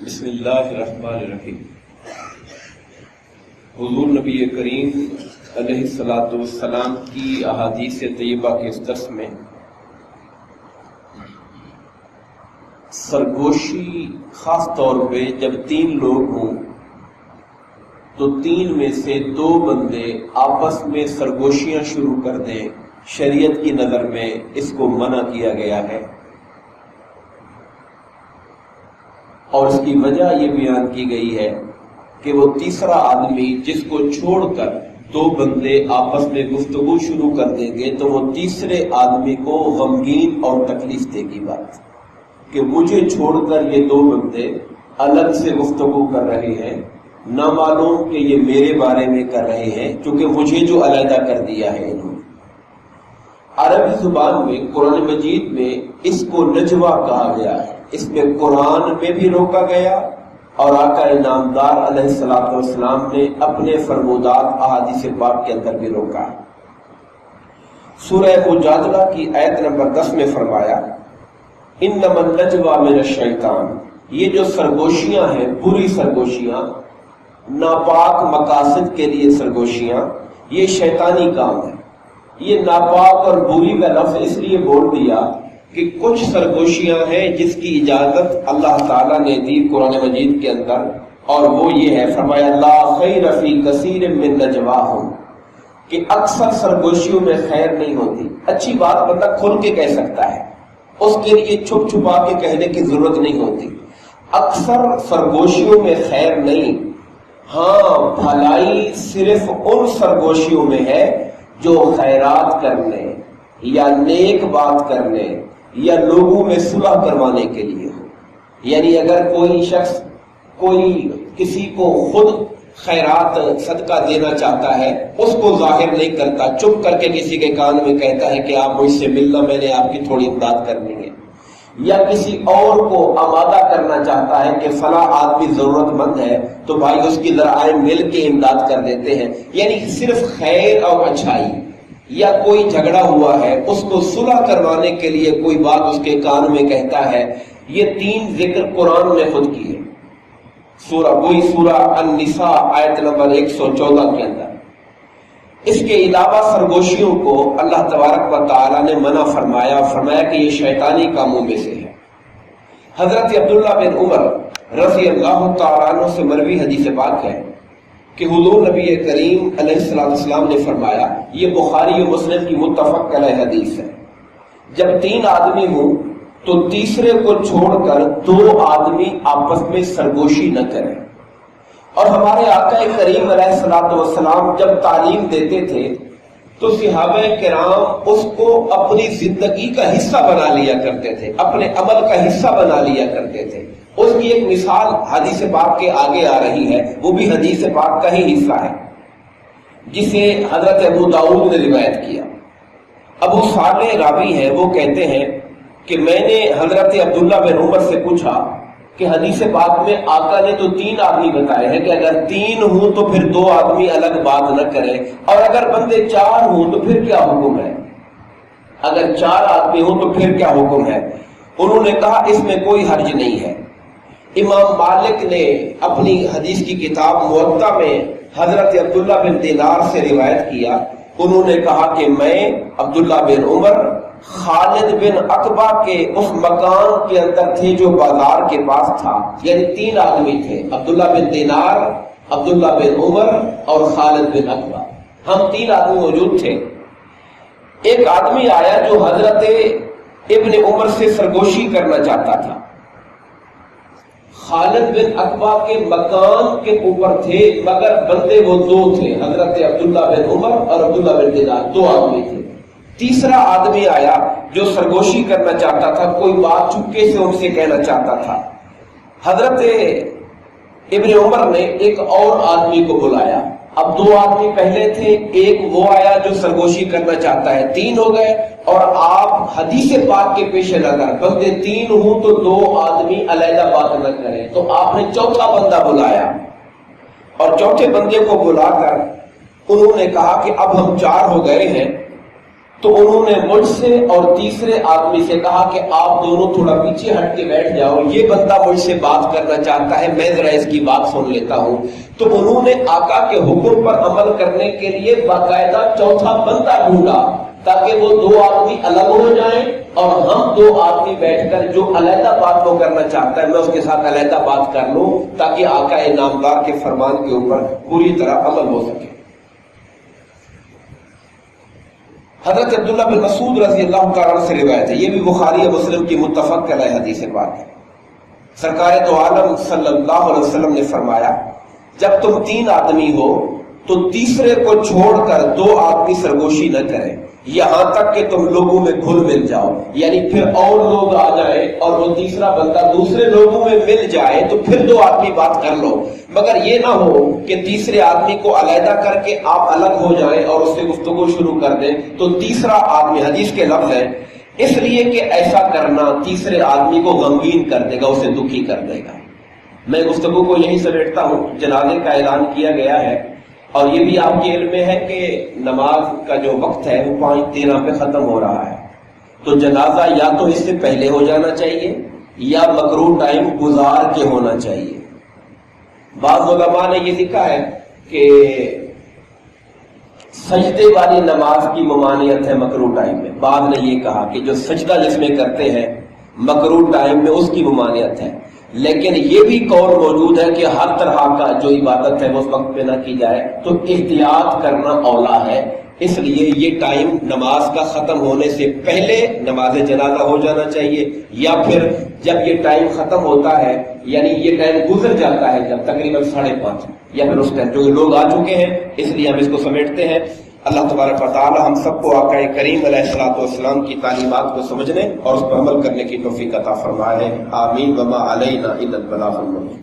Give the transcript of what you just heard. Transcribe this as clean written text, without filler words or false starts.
بسم اللہ الرحمن الرحیم۔ حضور نبی کریم علیہ الصلاۃ والسلام کی احادیث طیبہ کے اس درس میں سرگوشی خاص طور پہ جب تین لوگ ہوں تو تین میں سے دو بندے آپس میں سرگوشیاں شروع کر دیں، شریعت کی نظر میں اس کو منع کیا گیا ہے، اور اس کی وجہ یہ بیان کی گئی ہے کہ وہ تیسرا آدمی جس کو چھوڑ کر دو بندے آپس میں گفتگو شروع کر دیں گے تو وہ تیسرے آدمی کو غمگین اور تکلیف دے گی بات کہ مجھے چھوڑ کر یہ دو بندے الگ سے گفتگو کر رہے ہیں، نہ معلوم کہ یہ میرے بارے میں کر رہے ہیں کیونکہ مجھے جو علیحدہ کر دیا ہے انہوں نے۔ عربی زبان میں قرآن مجید میں اس کو نجوہ کہا گیا ہے، اس میں قرآن میں بھی روکا گیا اور آقا انعامدار علیہ الصلوۃ والسلام نے اپنے فرمودات احادیث پاک کے اندر بھی روکا ہے۔ سورہ مجادلہ کی آیت نمبر 10 میں فرمایا انما النجوى من الشیطان، یہ جو سرگوشیاں ہیں، بری سرگوشیاں، ناپاک مقاصد کے لیے سرگوشیاں، یہ شیطانی کام ہے۔ یہ ناپاک اور بری کا لفظ اس لیے بول دیا کہ کچھ سرگوشیاں ہیں جس کی اجازت اللہ تعالیٰ نے دی قرآن مجید کے اندر، اور وہ یہ ہے، فرمایا لا خیر فی کثیر من نجواہم، کہ اکثر سرگوشیوں میں خیر نہیں ہوتی۔ اچھی بات بندہ کھل کے کہہ سکتا ہے، اس کے لیے چھپ چھپا کے کہنے کی ضرورت نہیں ہوتی۔ اکثر سرگوشیوں میں خیر نہیں، ہاں بھلائی صرف ان سرگوشیوں میں ہے جو خیرات کرنے یا نیک بات کرنے یا لوگوں میں صلح کروانے کے لیے ہو۔ یعنی اگر کوئی شخص کسی کو خود خیرات صدقہ دینا چاہتا ہے، اس کو ظاہر نہیں کرتا، چپ کر کے کسی کے کان میں کہتا ہے کہ آپ مجھ سے ملنا، میں نے آپ کی تھوڑی امداد کرنی ہے، یا کسی اور کو آمادہ کرنا چاہتا ہے کہ فلاں آدمی ضرورت مند ہے تو بھائی اس کی ذرا آئے مل کے امداد کر دیتے ہیں، یعنی صرف خیر اور اچھائی، یا کوئی جھگڑا ہوا ہے اس کو صلح کروانے کے لیے کوئی بات اس کے کان میں کہتا ہے۔ یہ تین ذکر قرآن نے خود کی ہے، سورہ النساء آیت نمبر 114 کے اندر۔ اس کے علاوہ سرگوشیوں کو اللہ تبارک و تعالی نے منع فرمایا کہ یہ شیطانی کاموں میں سے ہے۔ حضرت عبداللہ بن عمر رضی اللہ تعالیٰ عنہ سے مروی حدیث پاک ہے کہ حضور نبی کریم علیہ السلام نے فرمایا، یہ بخاری و مسلم کی متفق علیہ حدیث ہے، جب تین آدمی ہوں تو تیسرے کو چھوڑ کر دو آدمی آپس میں سرگوشی نہ کریں۔ اور ہمارے آقا کریم علیہ الصلوۃ والسلام جب تعلیم دیتے تھے تو صحابہ کرام اس کو اپنی زندگی کا حصہ بنا لیا کرتے تھے، اپنے عمل کا حصہ بنا لیا کرتے تھے۔ اس کی ایک مثال حدیث پاک کے آگے آ رہی ہے، وہ بھی حدیث پاک کا ہی حصہ ہے، جسے حضرت ابو داؤد نے روایت کیا۔ ابو صالح راوی ہے، وہ کہتے ہیں کہ میں نے حضرت عبداللہ بن عمر سے پوچھا کہ حدیث پاک میں آقا نے تو تین آدمی بتائے ہیں کہ اگر تین ہوں تو پھر دو آدمی الگ بات نہ کریں، اور اگر بندے چار ہوں تو پھر کیا حکم ہے؟ اگر چار آدمی ہوں تو پھر کیا حکم ہے؟ انہوں نے کہا اس میں کوئی حرج نہیں ہے۔ امام مالک نے اپنی حدیث کی کتاب موطا میں حضرت عبداللہ بن دینار سے روایت کیا، انہوں نے کہا کہ میں عبداللہ بن عمر خالد بن عقبہ کے اس مکان کے اندر تھے جو بازار کے پاس تھا، یعنی تین آدمی تھے، عبداللہ بن دینار، عبداللہ بن عمر اور خالد بن عقبہ، ہم تین آدمی موجود تھے۔ ایک آدمی آیا جو حضرت ابن عمر سے سرگوشی کرنا چاہتا تھا۔ خالد بن عقبہ کے مکان کے اوپر تھے، مگر بندے وہ دو تھے، حضرت عبداللہ بن عمر اور عبداللہ بن دینار، دو آدمی تھے۔ تیسرا آدمی آیا جو سرگوشی کرنا چاہتا تھا، کوئی بات چپکے سے ان سے کہنا چاہتا تھا۔ حضرت ابن عمر نے ایک اور آدمی کو بلایا، اب دو آدمی پہلے تھے، ایک وہ آیا جو سرگوشی کرنا چاہتا ہے، تین ہو گئے، اور آپ حدیث پاک کے پیش نظر بندے تین ہوں تو دو آدمی علیحدہ بات نہ کریں، تو آپ نے چوتھا بندہ بلایا، اور چوتھے بندے کو بلا کر انہوں نے کہا کہ اب ہم چار ہو گئے ہیں، تو انہوں نے مجھ سے اور تیسرے آدمی سے کہا کہ آپ دونوں تھوڑا پیچھے ہٹ کے بیٹھ جاؤ، یہ بندہ مجھ سے بات کرنا چاہتا ہے، میں ذرا اس کی بات سن لیتا ہوں۔ تو انہوں نے آقا کے حکم پر عمل کرنے کے لیے باقاعدہ چوتھا بندہ ڈھونڈا تاکہ وہ دو آدمی الگ ہو جائیں اور ہم دو آدمی بیٹھ کر جو علیحدہ بات وہ کرنا چاہتا ہے میں اس کے ساتھ علیحدہ بات کر لوں، تاکہ آقا نامدار کے فرمان کے اوپر پوری طرح عمل ہو سکے۔ حضرت عبداللہ بن مسعود رضی اللہ تعالیٰ عنہ سے روایت ہے، یہ بھی بخاری اور مسلم کی متفق علیہ حدیث بات ہے۔ سرکار دو عالم صلی اللہ علیہ وسلم نے فرمایا، جب تم 3 آدمی ہو تو تیسرے کو چھوڑ کر 2 آدمی سرگوشی نہ کریں یہاں تک کہ تم لوگوں میں گھل مل جاؤ، یعنی پھر اور لوگ آ جائیں اور وہ تیسرا بندہ دوسرے لوگوں میں مل جائے تو پھر 2 آدمی بات کر لو، مگر یہ نہ ہو کہ تیسرے آدمی کو علیحدہ کر کے آپ الگ ہو جائیں اور اس سے گفتگو شروع کر دیں تو تیسرا آدمی، حدیث کے لفظ ہے، اس لیے کہ ایسا کرنا تیسرے آدمی کو غمگین کر دے گا، اسے دکھی کر دے گا۔ میں گفتگو کو یہیں سمیٹتا ہوں، جنازے کا اعلان کیا گیا ہے اور یہ بھی آپ کے علم میں ہے کہ نماز کا جو وقت ہے وہ 5:13 پہ ختم ہو رہا ہے، تو جنازہ یا تو اس سے پہلے ہو جانا چاہیے یا مکروہ ٹائم گزار کے ہونا چاہیے۔ بعض علماء نے یہ لکھا ہے کہ سجدے والی نماز کی ممانعت ہے مکروہ ٹائم میں، بعض نے یہ کہا کہ جو سجدہ جس میں کرتے ہیں مکروہ ٹائم میں اس کی ممانعت ہے، لیکن یہ بھی قول موجود ہے کہ ہر طرح کا جو عبادت ہے وہ اس وقت پہ نہ کی جائے تو احتیاط کرنا اولا ہے، اس لیے یہ ٹائم نماز کا ختم ہونے سے پہلے نماز جنازہ ہو جانا چاہیے، یا پھر جب یہ ٹائم ختم ہوتا ہے یعنی یہ ٹائم گزر جاتا ہے جب تقریباً 5:30 یا پھر اس ٹائم جو لوگ آ چکے ہیں، اس لیے ہم اس کو سمیٹتے ہیں۔ اللہ تبارک و تعالی ہم سب کو آقا کریم علیہ الصلوۃ والسلام کی تعلیمات کو سمجھنے اور اس پر عمل کرنے کی توفیق عطا فرمائے، آمین۔ وما علینا الا البلاغ المبین۔